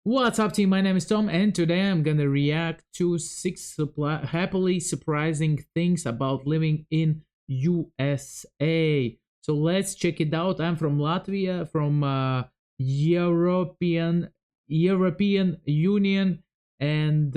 What's up, team? My name is Tom, and today I'm gonna react to six happily surprising things about living in USA. So let's check it out. I'm from Latvia, from European Union, and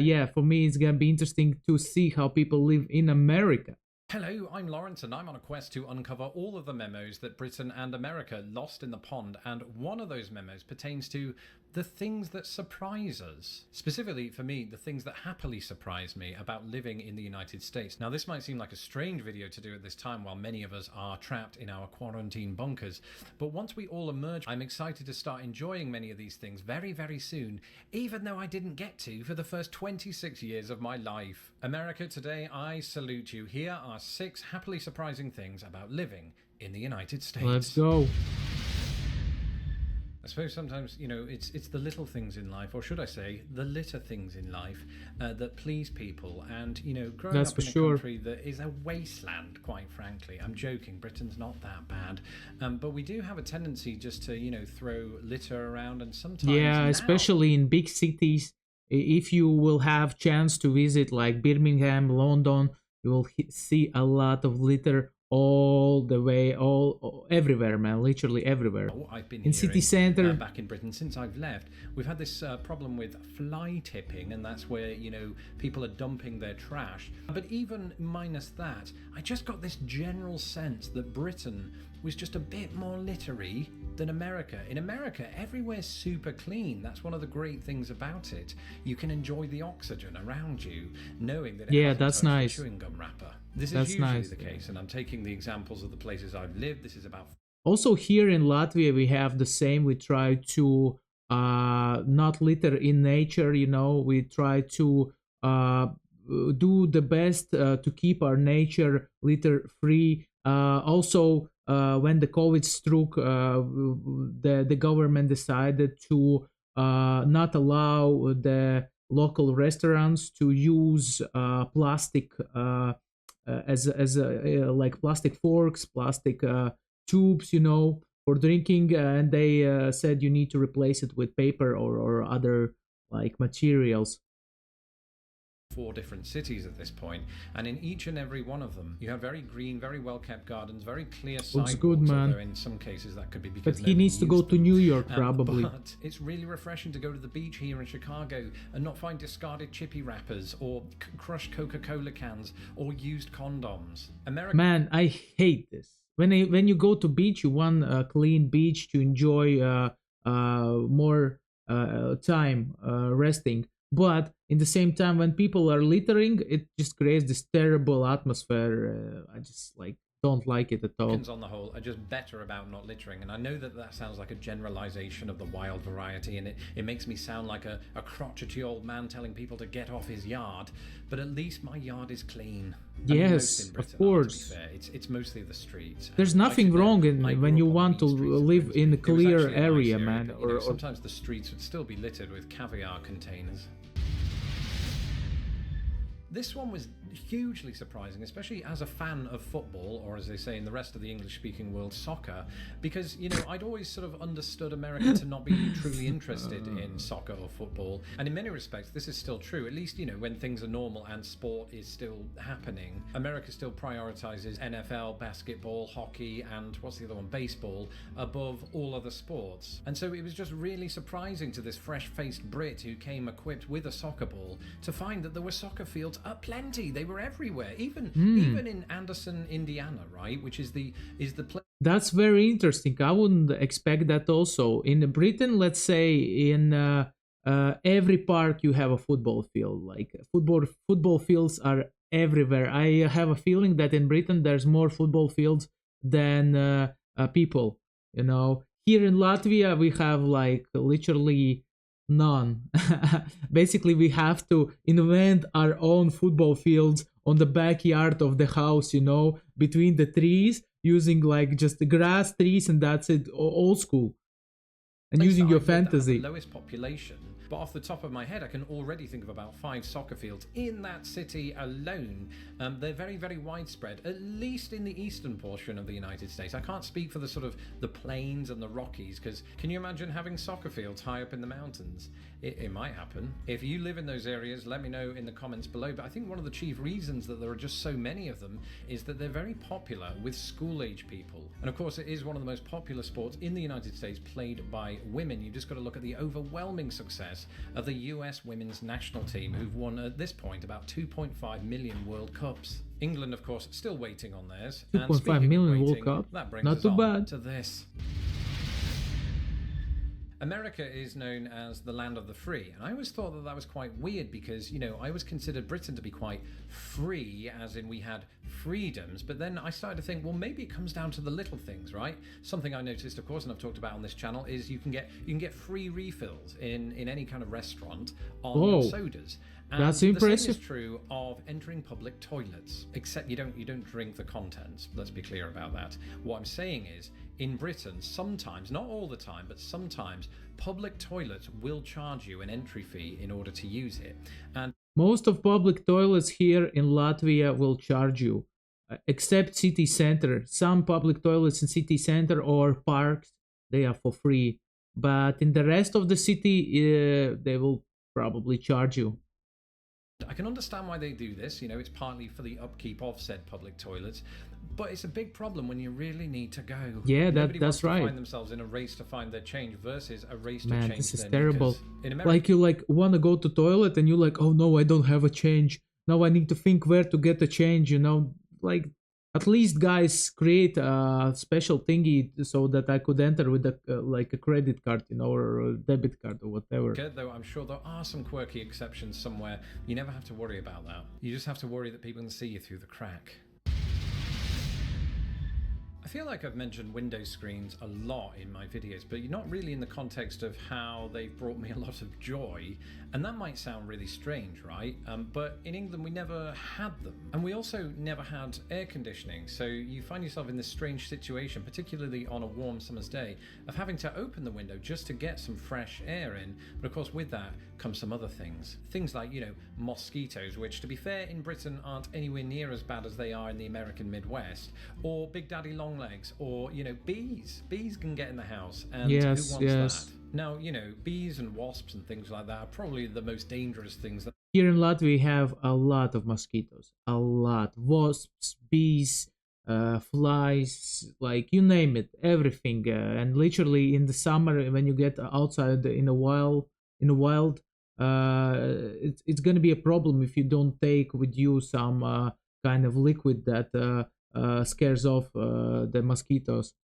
yeah, for me it's gonna be interesting to see how people live in America. Hello, I'm Lawrence, and I'm on a quest to uncover all of the memos that Britain and America lost in the pond, and one of those memos pertains to the things that surprise us. Specifically, for me, the things that happily surprise me about living in the United States. Now, this might seem like a strange video to do at this time while many of us are trapped in our quarantine bunkers, but once we all emerge, I'm excited to start enjoying many of these things very, very soon, even though I didn't get to for the first 26 years of my life. America, today I salute you. Here are 6 happily surprising things about living in the United States. Let's go. I suppose sometimes, it's the little things in life, or should I say, the litter things in life, that please people. And, growing That's up for in a sure. country that is a wasteland, quite frankly. I'm joking, Britain's not that bad. But we do have a tendency just to, throw litter around, and sometimes Yeah, especially in big cities. If you will have chance to visit like Birmingham, London, you will see a lot of litter all the way, all everywhere, man, literally everywhere. I've been in city hearing, center. back in Britain since I've left, we've had this problem with fly tipping, and that's where people are dumping their trash. But even minus that, I just got this general sense that Britain was just a bit more littery than America. In America, everywhere's super clean. That's one of the great things about it. You can enjoy the oxygen around you, knowing that Yeah, that's nice. chewing gum wrapper. This That's is usually nice, the case, and I'm taking the examples of the places I've lived. This is about. Also here in Latvia we have the same. We try to not litter in nature, we try to do the best to keep our nature litter free. Also when the COVID struck, the government decided to not allow the local restaurants to use plastic like plastic forks, plastic tubes, for drinking, and they said you need to replace it with paper or other like materials. 4 different cities at this point, and in each and every one of them you have very green, very well kept gardens, very clear sidewalks. Looks good, man. Although in some cases that could be because But he needs to go to New York probably. But it's really refreshing to go to the beach here in Chicago and not find discarded chippy wrappers or crushed Coca-Cola cans or used condoms. America, Man, I hate this. When you go to beach, you want a clean beach to enjoy more time resting. But in the same time, when people are littering, it just creates this terrible atmosphere. I just don't like it at all. Americans on the whole are just better about not littering, and I know that sounds like a generalization of the wild variety, and it makes me sound like a crotchety old man telling people to get off his yard, but at least my yard is clean. Yes, of course. To be fair, it's mostly the streets. There's nothing wrong when you want to live in a clear area, man. Or sometimes the streets would still be littered with caviar containers. This one was hugely surprising, especially as a fan of football, or as they say in the rest of the English-speaking world, soccer, because, I'd always sort of understood America to not be truly interested in soccer or football, and in many respects this is still true, at least, when things are normal and sport is still happening. America still prioritizes NFL, basketball, hockey, and what's the other one, baseball, above all other sports. And so it was just really surprising to this fresh-faced Brit who came equipped with a soccer ball to find that there were soccer fields aplenty. They were everywhere, even in Anderson, Indiana, right, which is the place. That's very interesting. I wouldn't expect that. Also in Britain, let's say in every park you have a football field. Like football fields are everywhere. I have a feeling that in Britain there's more football fields than people. Here in Latvia we have like literally none. Basically we have to invent our own football fields on the backyard of the house, between the trees, using like just the grass, trees, and that's it. Old school. And using your fantasy. The lowest population but off the top of my head, I can already think of about 5 soccer fields in that city alone. They're very, very widespread, at least in the eastern portion of the United States. I can't speak for the sort of the plains and the Rockies, because can you imagine having soccer fields high up in the mountains? It might happen. If you live in those areas, let me know in the comments below. But I think one of the chief reasons that there are just so many of them is that they're very popular with school-age people. And of course, it is one of the most popular sports in the United States played by women. You've just got to look at the overwhelming success of the US women's national team, who've won at this point about 2.5 million World Cups. England, of course, still waiting on theirs. 2.5 million World Cup. That brings Not us too on bad. to this. America is known as the land of the free, and I always thought that that was quite weird because, you know, I always considered Britain to be quite free, as in we had freedoms, but then I started to think, well, maybe it comes down to the little things, right? Something I noticed, of course, and I've talked about on this channel, is you can get free refills in any kind of restaurant on your sodas. And that's impressive. The same is true of entering public toilets, except you don't drink the contents. Let's be clear about that. What I'm saying is, in Britain, sometimes, not all the time, but sometimes, public toilets will charge you an entry fee in order to use it. And most of public toilets here in Latvia will charge you, except city center. Some public toilets in city center or parks, they are for free. But in the rest of the city, they will probably charge you. I can understand why they do this, you know, it's partly for the upkeep of said public toilets, but it's a big problem when you really need to go. Yeah, Nobody that's wants to right. find themselves in a race to find their change versus a race to Man, change this is their terrible. knickers. In America, Like you want to go to toilet and you're like, oh no, I don't have a change. Now I need to think where to get a change, you know. Like, at least guys create a special thingy so that I could enter with like a credit card, you know, or a debit card or whatever. though I'm sure there are some quirky exceptions somewhere. You never have to worry about that. You just have to worry that people can see you through the crack. I feel like I've mentioned window screens a lot in my videos, but not really in the context of how they've brought me a lot of joy. And that might sound really strange, right? But in England, we never had them. And we also never had air conditioning. So you find yourself in this strange situation, particularly on a warm summer's day, of having to open the window just to get some fresh air in. But of course, with that comes some other things. Things like, you know, mosquitoes, which, to be fair, in Britain aren't anywhere near as bad as they are in the American Midwest. Or Big Daddy Longlegs, or, you know, bees. Bees can get in the house, and who wants that? Now, you know, bees and wasps and things like that are probably the most dangerous things that... Here in Latvia, we have a lot of mosquitoes. A lot. Wasps, bees, flies, like you name it, everything. And literally in the summer, when you get outside in the wild, it's going to be a problem if you don't take with you some kind of liquid that scares off the mosquitoes.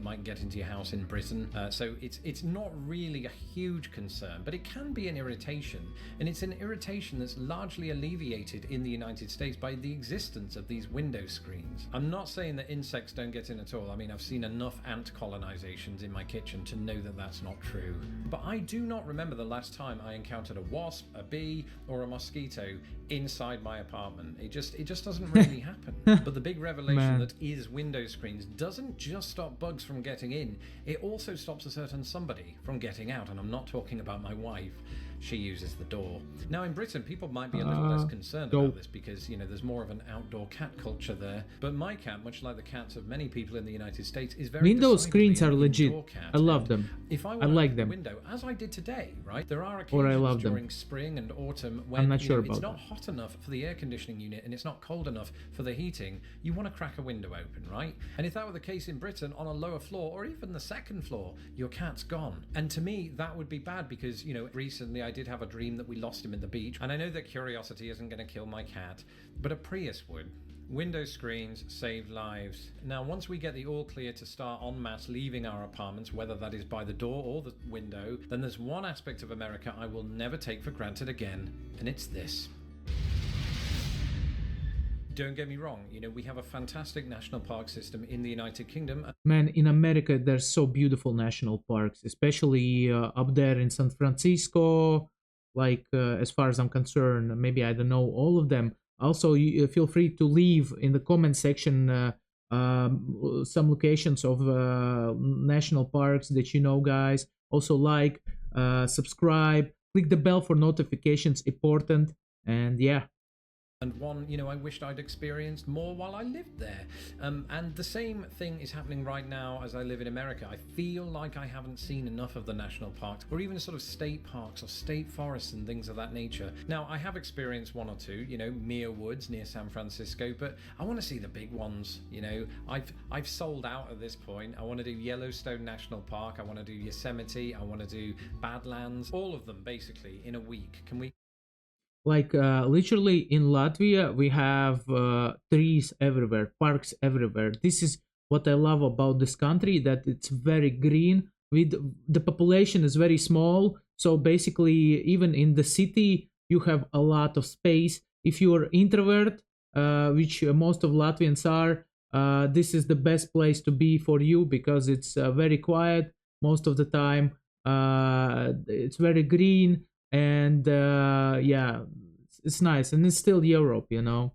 Might get into your house in Britain, so it's not really a huge concern, but it can be an irritation, and it's an irritation that's largely alleviated in the United States by the existence of these window screens. I'm not saying that insects don't get in at all. I mean, I've seen enough ant colonizations in my kitchen to know that that's not true, but I do not remember the last time I encountered a wasp, a bee, or a mosquito inside my apartment. It just doesn't really happen. But the big revelation that is window screens doesn't just stop bugs from getting in, it also stops a certain somebody from getting out, and I'm not talking about my wife. She uses the door. Now in Britain, people might be a little less concerned about this because, you know, there's more of an outdoor cat culture there. But my cat, much like the cats of many people in the United States, is very window screens are legit. I love them. If I like them. Window, as I did today, right? There are occasions during spring and autumn when it's not hot enough for the air conditioning unit and it's not cold enough for the heating. You want to crack a window open, right? And if that were the case in Britain, on a lower floor or even the second floor, your cat's gone. And to me, that would be bad because, you know, recently I did have a dream that we lost him at the beach, and I know that curiosity isn't going to kill my cat, but a Prius would. Window screens save lives. Now, once we get the all clear to start en masse leaving our apartments, whether that is by the door or the window, then there's one aspect of America I will never take for granted again, and it's this. Don't get me wrong, you know, we have a fantastic national park system in the United Kingdom. Man, in America, there's so beautiful national parks, especially up there in San Francisco. Like, as far as I'm concerned, maybe I don't know all of them. Also, you feel free to leave in the comment section some locations of national parks that you know, guys. Also, like, subscribe, click the bell for notifications, important. And yeah. And one, I wished I'd experienced more while I lived there. And the same thing is happening right now as I live in America. I feel like I haven't seen enough of the national parks, or even sort of state parks or state forests and things of that nature. Now, I have experienced one or two, Muir Woods near San Francisco, but I want to see the big ones. I've sold out at this point. I want to do Yellowstone National Park. I want to do Yosemite. I want to do Badlands. All of them, basically, in a week. Can we? Like literally in Latvia, we have trees everywhere, parks everywhere. This is what I love about this country, that it's very green. With the population is very small, so basically even in the city you have a lot of space. If you're introvert, which most of Latvians are, this is the best place to be for you, because it's very quiet most of the time. It's very green, and yeah, it's nice, and it's still Europe. Can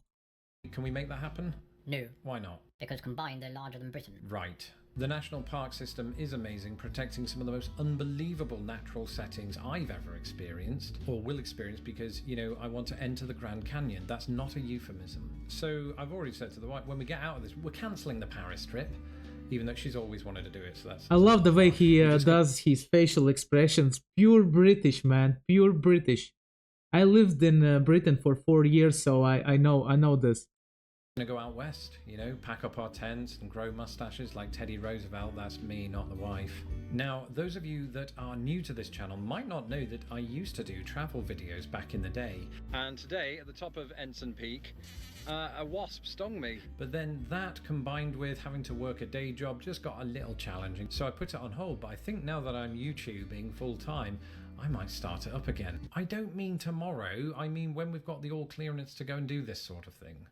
we make that happen? No, Why not? because combined they're larger than Britain. Right. The national park system is amazing, protecting some of the most unbelievable natural settings I've ever experienced, or will experience, because, I want to enter the Grand Canyon. That's not a euphemism. So I've already said to the wife, when we get out of this, we're cancelling the Paris trip, even though she's always wanted to do it. So that's. I love the way he does his facial expressions. Pure British, man. Pure British. I lived in Britain for 4 years, so I know this. Gonna go out west, pack up our tents and grow mustaches like Teddy Roosevelt. That's me, not the wife. Now, those of you that are new to this channel might not know that I used to do travel videos back in the day. And today, at the top of Ensign Peak, a wasp stung me. But then that, combined with having to work a day job, just got a little challenging. So I put it on hold, but I think now that I'm YouTubing full time, I might start it up again. I don't mean tomorrow, I mean when we've got the all clearance to go and do this sort of thing.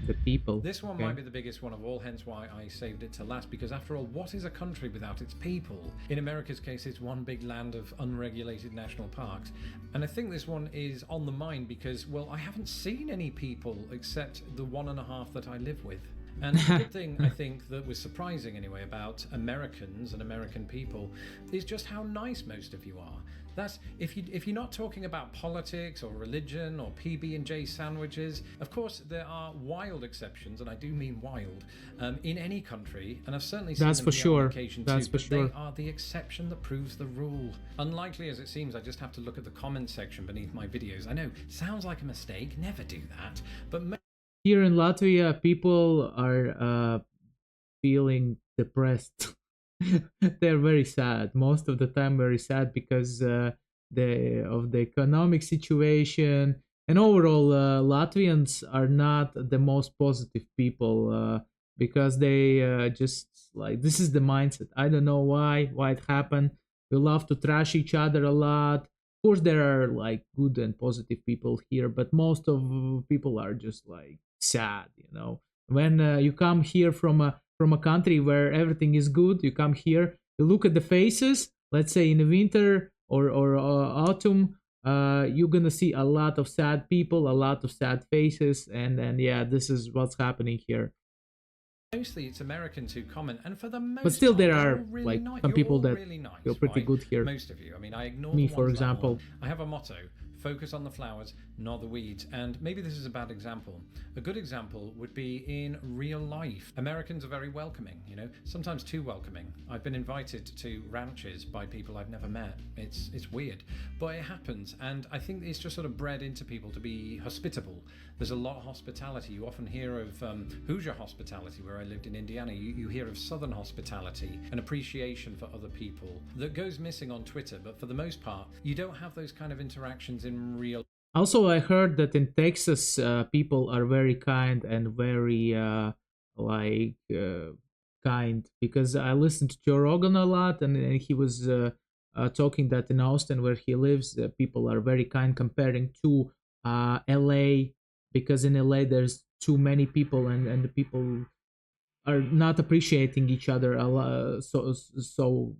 The people. This one might be the biggest one of all, hence why I saved it to last, because after all, what is a country without its people? In America's case, it's one big land of unregulated national parks. And I think this one is on the mind because, well, I haven't seen any people except the 1.5 that I live with. And the good thing, I think, that was surprising anyway about Americans and American people is just how nice most of you are. That's if you're not talking about politics or religion or PB&J sandwiches. Of course, there are wild exceptions, and I do mean wild, in any country, and I've certainly seen them here on occasion too, but they are the exception that proves the rule. Unlikely as it seems, I just have to look at the comments section beneath my videos. I know, sounds like a mistake, never do that, but here in Latvia, people are feeling depressed. They're very sad, most of the time very sad, because of the economic situation, and overall Latvians are not the most positive people, because they just like, this is the mindset. I don't know why it happened. We love to trash each other a lot. Of course there are like good and positive people here, but most of people are just like sad. When you come here from a country where everything is good, you come here, you look at the faces, let's say in the winter or autumn, you're gonna see a lot of sad people, a lot of sad faces, and yeah, this is what's happening here. Mostly it's Americans who comment, and for the most but still there part, are really like nice. some people that really nice, feel pretty good here. Most of you. I mean, I ignore me, the for ones that example. I have a motto: focus on the flowers, not the weeds. And maybe this is a bad example. A good example would be in real life. Americans are very welcoming, sometimes too welcoming. I've been invited to ranches by people I've never met. It's weird, but it happens. And I think it's just sort of bred into people to be hospitable. There's a lot of hospitality. You often hear of Hoosier hospitality, where I lived in Indiana. You hear of Southern hospitality, an appreciation for other people that goes missing on Twitter. But for the most part, you don't have those kind of interactions in real. Also, I heard that in Texas, people are very kind and very kind, because I listened to Joe Rogan a lot, and he was talking that in Austin, where he lives, people are very kind comparing to LA, because in LA there's too many people, and the people are not appreciating each other a lot. So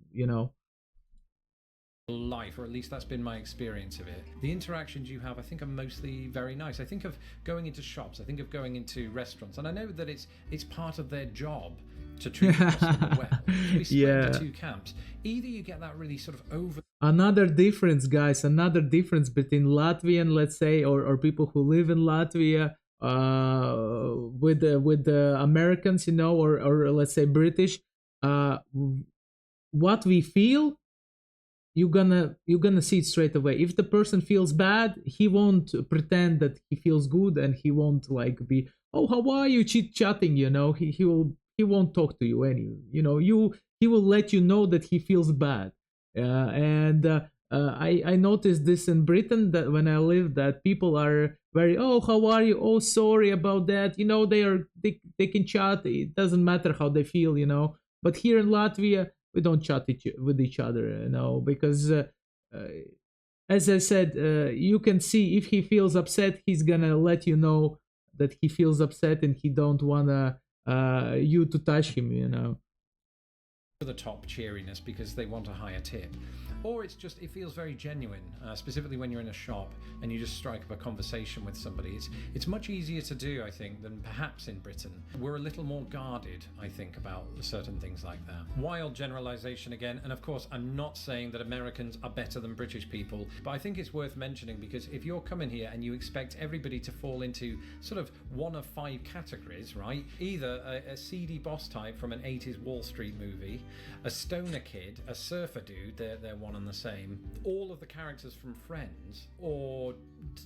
life, or at least that's been my experience of it. The interactions you have, I think, are mostly very nice. I think of going into shops, I think of going into restaurants, and I know that it's part of their job to treat the customer well. So we split into two camps. Either you get that really sort of over. another difference, guys, another difference between Latvian, let's say, or people who live in Latvia, with the Americans, or let's say British. Uh, what we feel, you're gonna see it straight away. If the person feels bad, he won't pretend that he feels good, and he won't like be, oh, how are you, chit chatting, he won't talk to you anyway. He will let you know that he feels bad. And I noticed this in Britain, that when I lived, that people are very, oh, how are you, oh, sorry about that, they can chat, it doesn't matter how they feel. But here in Latvia, we don't chat with each other, because uh, as I said, you can see if he feels upset, he's gonna let you know that he feels upset, and he don't wanna you to touch him. The top cheeriness because they want a higher tip, or it feels very genuine, specifically when you're in a shop and you just strike up a conversation with somebody. It's much easier to do, I think, than perhaps in Britain. We're a little more guarded, I think, about certain things like that. Wild generalization again, and of course I'm not saying that Americans are better than British people, but I think it's worth mentioning, because if you're coming here and you expect everybody to fall into sort of one of 5 categories, right? Either a seedy boss type from an 80s Wall Street movie, a stoner kid, a surfer dude, they're one and the same, all of the characters from Friends, or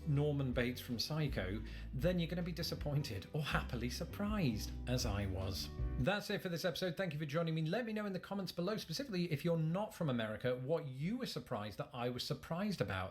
Norman Bates from Psycho, then you're going to be disappointed or happily surprised, as I was. That's it for this episode. Thank you for joining me. Let me know in the comments below, specifically if you're not from America, what you were surprised that I was surprised about.